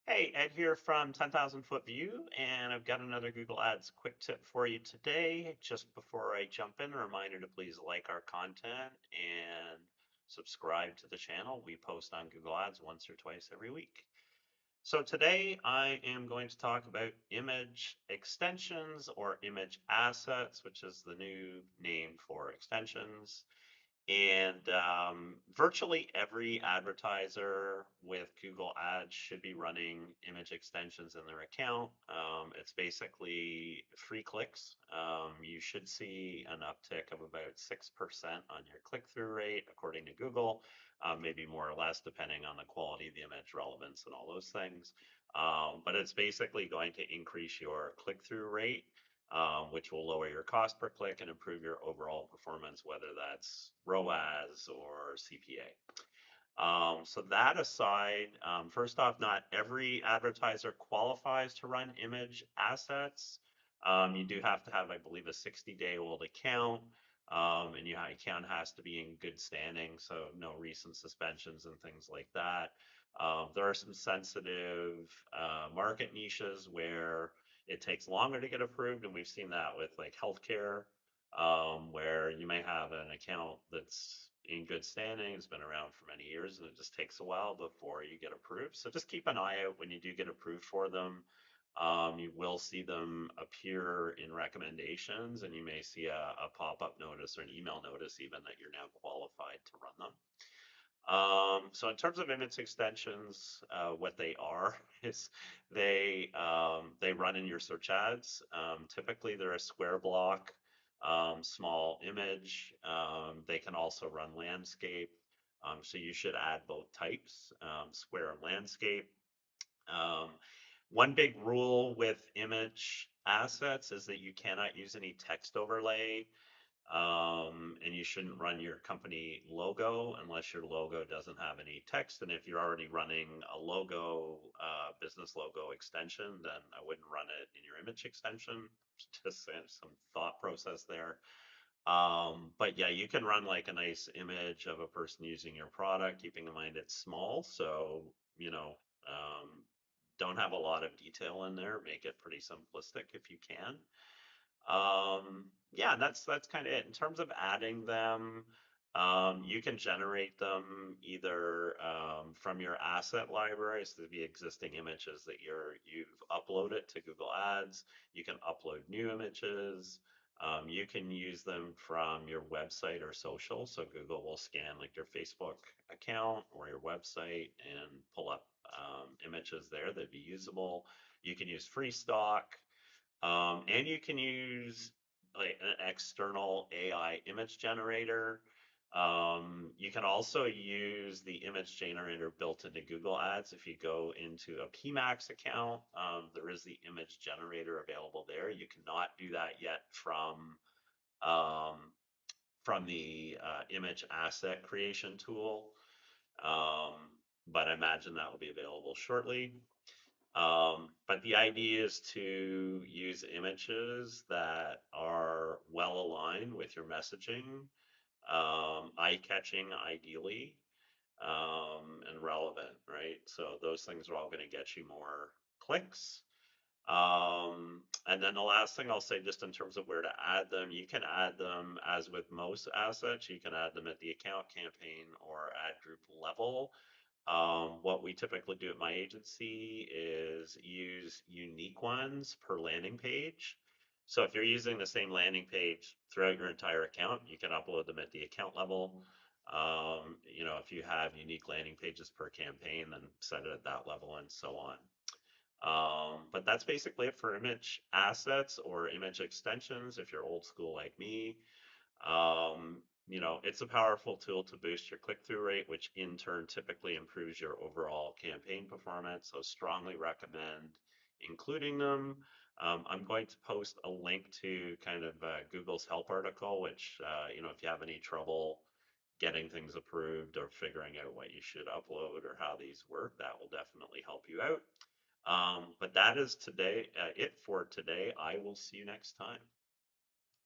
Hey, Ed here from 10,000 Foot View, and I've got another Google Ads quick tip for you today. Just before I jump in, a reminder to please like our content and subscribe to the channel. We post on Google Ads once or twice every week. So today I am going to talk about image extensions or image assets, which is the new name for extensions. And virtually every advertiser with Google Ads should be running image extensions in their account. It's basically free clicks. You should see an uptick of about 6% on your click-through rate, according to Google, maybe more or less, depending on the quality of the image, relevance, and all those things. But it's basically going to increase your click-through rate, which will lower your cost per click and improve your overall performance, whether that's ROAS or CPA. So that aside, first off, not every advertiser qualifies to run image assets. You do have to have, I believe, a 60-day-old account, and your account has to be in good standing, so no recent suspensions and things like that. There are some sensitive market niches where it takes longer to get approved, and we've seen that with like healthcare, where you may have an account that's in good standing, it's been around for many years, and it just takes a while before you get approved. So just keep an eye out when you do get approved for them. You will see them appear in recommendations, and you may see a pop-up notice or an email notice even that you're now qualified to run them. So in terms of image extensions, what they are is they run in your search ads. Typically, they're a square block, small image. They can also run landscape. So you should add both types, square and landscape. Um, One big rule with image assets is that you cannot use any text overlay, and you shouldn't run your company logo unless your logo doesn't have any text. And if you're already running a logo, business logo extension, then I wouldn't run it in your image extension. Just some thought process there. But yeah, you can run like a nice image of a person using your product, keeping in mind it's small. So, you know, um, don't have a lot of detail in there. Make it pretty simplistic if you can. Yeah, that's kind of it. In terms of adding them, you can generate them either from your asset libraries, the existing images that you've uploaded to Google Ads. You can upload new images. You can use them from your website or social. So Google will scan like your Facebook account or your website and pull up images there that'd be usable. You can use free stock. And you can use like an external AI image generator. You can also use the image generator built into Google Ads. If you go into a PMax account, there is the image generator available there. You cannot do that yet um, from the image asset creation tool, um, but I imagine that will be available shortly. But the idea is to use images that are well aligned with your messaging, eye-catching ideally, and relevant, right? So those things are all going to get you more clicks. And then the last thing I'll say, just in terms of where to add them, you can add them as with most assets. You can add them at the account, campaign, or ad group level. What we typically do at my agency is use unique ones per landing page. So if you're using the same landing page throughout your entire account, you can upload them at the account level. If you have unique landing pages per campaign, then set it at that level and so on. But that's basically it for image assets or image extensions if you're old school like me. Um, it's a powerful tool to boost your click-through rate, which in turn typically improves your overall campaign performance. So strongly recommend including them. I'm going to post a link to kind of Google's help article, which, if you have any trouble getting things approved or figuring out what you should upload or how these work, that will definitely help you out. But that is today, it for today. I will see you next time.